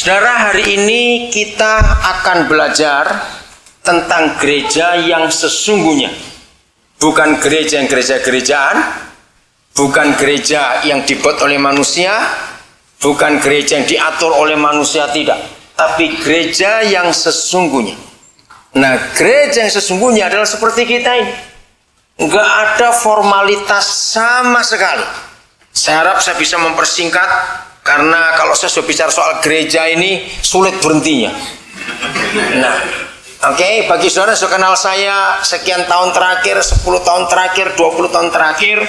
Saudara, hari ini kita akan belajar tentang gereja yang sesungguhnya. Bukan gereja yang gereja-gerejaan, bukan gereja yang dibuat oleh manusia, bukan gereja yang diatur oleh manusia, tidak. Tapi gereja yang sesungguhnya. Nah, gereja yang sesungguhnya adalah seperti kita ini. Enggak ada formalitas sama sekali. Saya harap saya bisa mempersingkat, karena kalau saya sudah bicara soal gereja ini sulit berhentinya. Nah, oke, bagi saudara yang sudah kenal saya sekian tahun terakhir, 10 tahun terakhir, 20 tahun terakhir,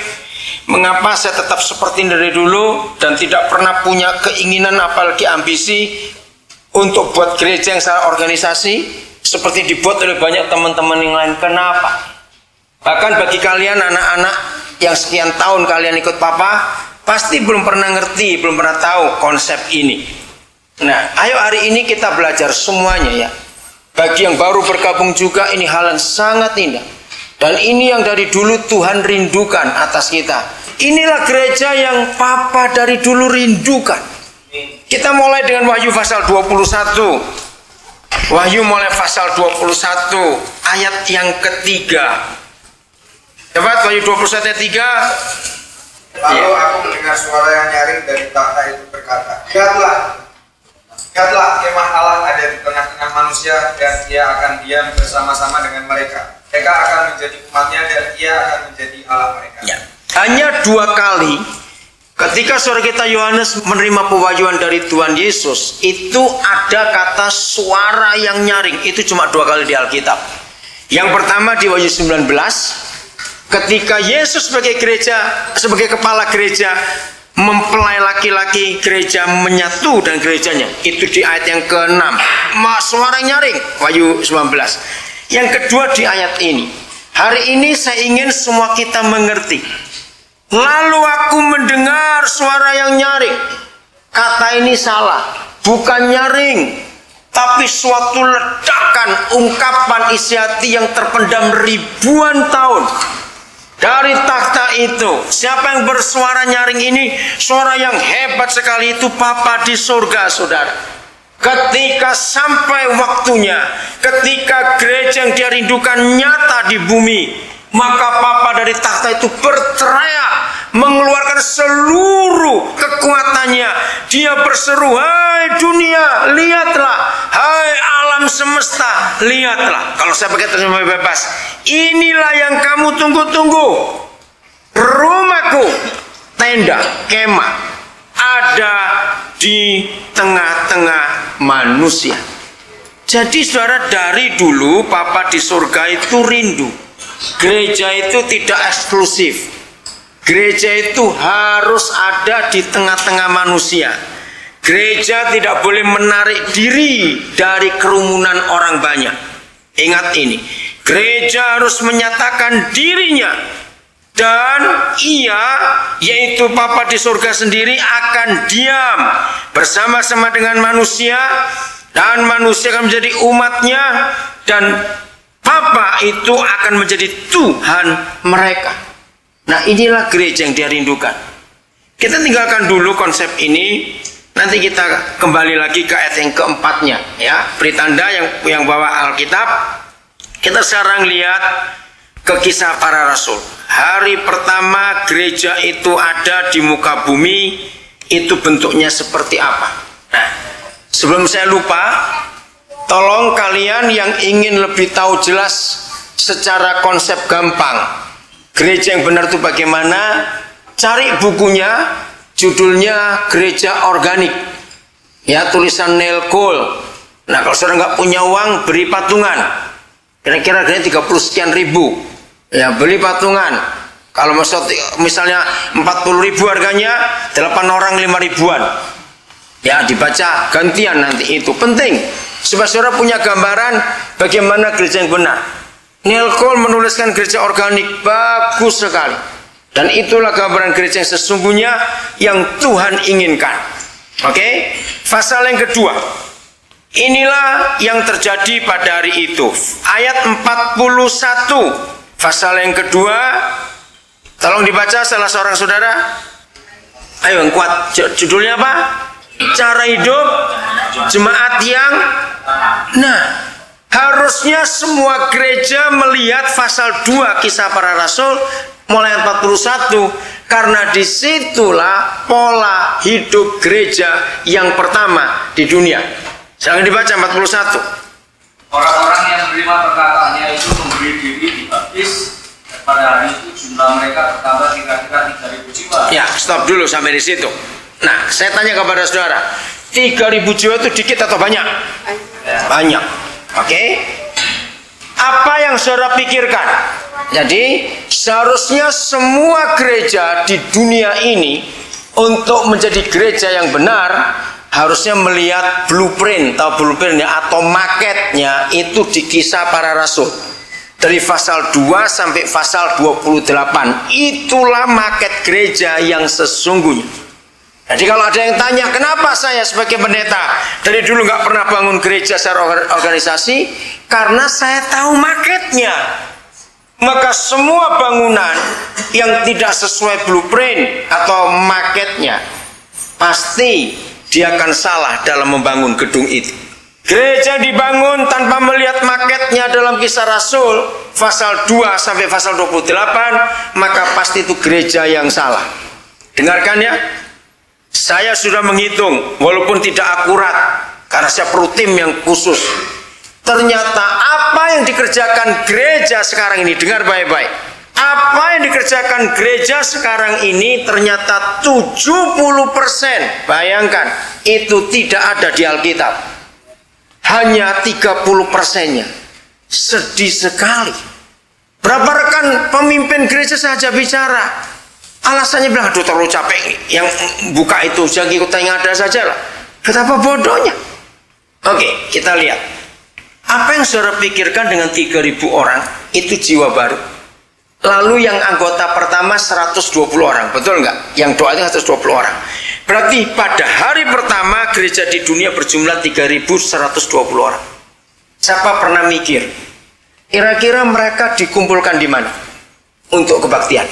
mengapa saya tetap seperti ini dari dulu dan tidak pernah punya keinginan apalagi ambisi untuk buat gereja yang secara organisasi seperti dibuat oleh banyak teman-teman yang lain. Kenapa? Bahkan bagi kalian anak-anak yang sekian tahun kalian ikut papa, pasti belum pernah ngerti, belum pernah tahu konsep ini. Nah, ayo hari ini kita belajar semuanya ya. Bagi yang baru bergabung juga, ini hal yang sangat indah. Dan ini yang dari dulu Tuhan rindukan atas kita. Inilah gereja yang papa dari dulu rindukan. Kita mulai dengan Wahyu pasal 21. Wahyu mulai pasal 21 ayat yang ketiga. Dapat Wahyu 21 ayat 3. Lalu aku mendengar suara yang nyaring dari takhta itu berkata, Lihatlah, kemah Allah ada di tengah-tengah manusia, dan ia akan diam bersama-sama dengan mereka. Mereka akan menjadi umatnya, dan ia akan menjadi Allah mereka. Ya. Hanya 2 kali ketika saudara kita Yohanes menerima pewahyuan dari Tuhan Yesus, itu ada kata suara yang nyaring. Itu cuma 2 kali di Alkitab. Yang pertama di Wahyu 19, ketika Yesus sebagai gereja, sebagai kepala gereja, mempelai laki-laki gereja menyatu dengan gerejanya. Itu di ayat yang ke-6. Suara nyaring, Wahyu 19. Yang kedua di ayat ini. Hari ini saya ingin semua kita mengerti. Lalu aku mendengar suara yang nyaring. Kata ini salah. Bukan nyaring, tapi suatu ledakan, ungkapan isi hati yang terpendam ribuan tahun. Dari takhta itu, siapa yang bersuara nyaring ini? Suara yang hebat sekali, itu Papa di surga, saudara. Ketika sampai waktunya, ketika gereja yang dia rindukan nyata di bumi, maka Papa dari takhta itu berteriak, mengeluarkan seluruh kekuatannya. Dia berseru, hai dunia, lihatlah. Hai alam semesta, lihatlah. Kalau saya pakai terjemahan bebas, inilah yang kamu tunggu-tunggu. Rumahku, tenda, kemah, ada di tengah-tengah manusia. Jadi saudara, dari dulu Papa di surga itu rindu. Gereja itu tidak eksklusif. Gereja itu harus ada di tengah-tengah manusia. Gereja tidak boleh menarik diri dari kerumunan orang banyak. Ingat ini, gereja harus menyatakan dirinya. Dan ia, yaitu Papa di surga sendiri, akan diam bersama-sama dengan manusia. Dan manusia akan menjadi umatnya. Dan Papa itu akan menjadi Tuhan mereka. Nah, inilah gereja yang dia rindukan. Kita tinggalkan dulu konsep ini. Nanti kita kembali lagi ke ayat yang keempatnya, ya. Beri tanda yang bawa Alkitab. Kita sekarang lihat ke kisah para rasul. Hari pertama gereja itu ada di muka bumi, itu bentuknya seperti apa? Nah, sebelum saya lupa, tolong kalian yang ingin lebih tahu jelas secara konsep gampang gereja yang benar itu bagaimana, cari bukunya, judulnya Gereja Organik, ya, tulisan Neil Cole. Nah, kalau saudara nggak punya uang, beri patungan. Kira-kira harganya 30 sekian ribu, ya, beli patungan. Kalau misalnya 40 ribu harganya, 8 orang 5 ribuan, ya, dibaca gantian nanti. Itu penting supaya saudara punya gambaran bagaimana gereja yang benar. Neil Cole menuliskan gereja organik, bagus sekali. Dan itulah gambaran gereja yang sesungguhnya yang Tuhan inginkan. Oke, pasal yang kedua. Inilah yang terjadi pada hari itu. Ayat 41. Pasal yang kedua. Tolong dibaca salah seorang saudara. Ayo yang kuat. Judulnya apa? Cara hidup jemaat yang harusnya semua gereja melihat pasal 2 Kisah Para Rasul mulai 41, karena disitulah pola hidup gereja yang pertama di dunia. Jangan dibaca 41. Orang-orang yang menerima perkataannya itu memberi diri dibaptis, dan pada hari itu jumlah mereka bertambah kira-kira 3.000 jiwa. Ya, stop dulu sampai di situ. Nah, saya tanya kepada saudara, 3.000 jiwa itu dikit atau banyak? Banyak. Oke? Apa yang saudara pikirkan? Jadi, seharusnya semua gereja di dunia ini untuk menjadi gereja yang benar harusnya melihat blueprintnya atau maketnya itu di Kisah Para Rasul. Dari pasal 2 sampai pasal 28. Itulah maket gereja yang sesungguhnya. Jadi kalau ada yang tanya, kenapa saya sebagai pendeta dari dulu nggak pernah bangun gereja secara organisasi? Karena saya tahu maketnya. Maka semua bangunan yang tidak sesuai blueprint atau maketnya, pasti dia akan salah dalam membangun gedung itu. Gereja dibangun tanpa melihat maketnya dalam Kisah Rasul pasal 2 sampai pasal 28, maka pasti itu gereja yang salah. Dengarkan ya. Saya sudah menghitung, walaupun tidak akurat, karena saya perlu tim yang khusus. Ternyata apa yang dikerjakan gereja sekarang ini, dengar baik-baik. Apa yang dikerjakan gereja sekarang ini ternyata 70%. Bayangkan, itu tidak ada di Alkitab. Hanya 30%-nya. Sedih sekali. Berapa rekan pemimpin gereja saja bicara, alasannya bilang, aduh terlalu capek, yang buka itu jangan ikut yang ada saja lah. Betapa bodohnya. Oke, kita lihat. Apa yang saudara pikirkan dengan 3.000 orang itu jiwa baru. Lalu yang anggota pertama 120 orang, betul nggak? Yang doanya 120 orang. Berarti pada hari pertama gereja di dunia berjumlah 3.120 orang. Siapa pernah mikir, kira-kira mereka dikumpulkan di mana untuk kebaktian?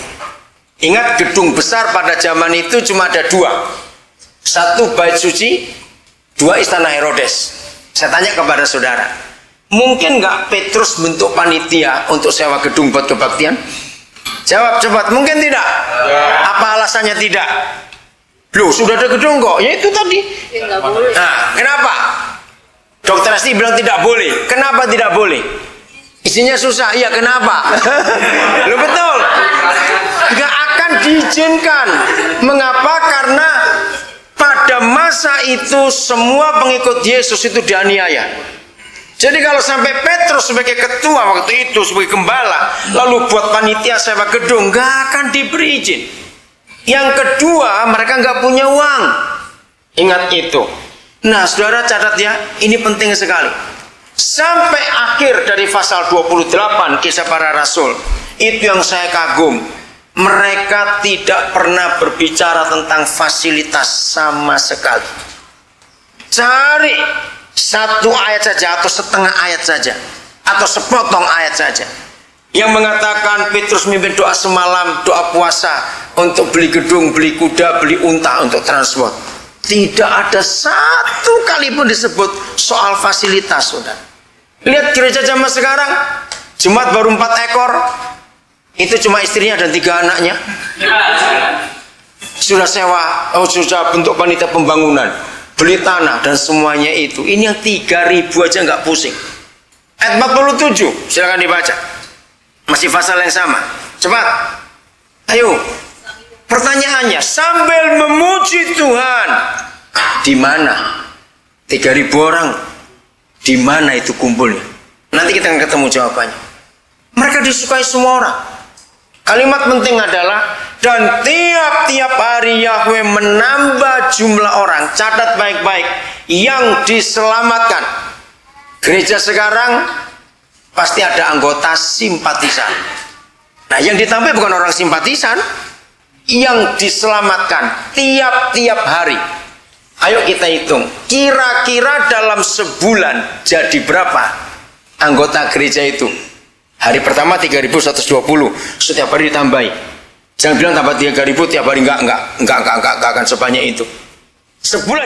Ingat, gedung besar pada zaman itu cuma ada 2. 1 bait suci, 2 istana Herodes. Saya tanya kepada saudara, mungkin nggak Petrus bentuk panitia untuk sewa gedung buat kebaktian? Jawab cepat, mungkin tidak. Apa alasannya tidak? Loh, sudah ada gedung kok. Ya itu tadi. Nah, kenapa? Dokter Asti bilang tidak boleh. Kenapa tidak boleh? Isinya susah. Iya, kenapa? Loh, betul. Nggak akan diizinkan. Mengapa? Karena pada masa itu semua pengikut Yesus itu dianiaya. Jadi kalau sampai Petrus sebagai ketua waktu itu, sebagai gembala, lalu buat panitia sewa gedung, nggak akan diberi izin. Yang kedua, mereka nggak punya uang. Ingat itu. Nah, saudara catat ya, ini penting sekali. Sampai akhir dari pasal 28 Kisah Para Rasul, itu yang saya kagum. Mereka tidak pernah berbicara tentang fasilitas sama sekali. Cari 1 ayat saja atau setengah ayat saja atau sepotong ayat saja yang mengatakan Petrus memimpin doa semalam, doa puasa untuk beli gedung, beli kuda, beli unta untuk transport. Tidak ada satu kali pun disebut soal fasilitas, saudara. Lihat gereja zaman sekarang, jemaat baru 4 ekor, itu cuma istrinya dan 3 anaknya. Sudah sewa, sudah bentuk panitia pembangunan, beli tanah dan semuanya itu. Ini yang 3.000 aja nggak pusing. Ayat 47, silakan dibaca. Masih pasal yang sama. Cepat. Ayo. Pertanyaannya, sambil memuji Tuhan, di mana 3.000 orang? Di mana itu kumpulnya? Nanti kita akan ketemu jawabannya. Mereka disukai semua orang. Kalimat penting adalah, dan tiap-tiap hari Yahweh menambah jumlah orang. Catat baik-baik, yang diselamatkan. Gereja sekarang pasti ada anggota simpatisan. Nah, yang ditambah bukan orang simpatisan, yang diselamatkan tiap-tiap hari. Ayo kita hitung, kira-kira dalam sebulan jadi berapa anggota gereja itu? Hari pertama 3.120, setiap hari ditambahi. Jangan bilang tambah 3.000 tiap hari, enggak akan sebanyak itu. Sebulan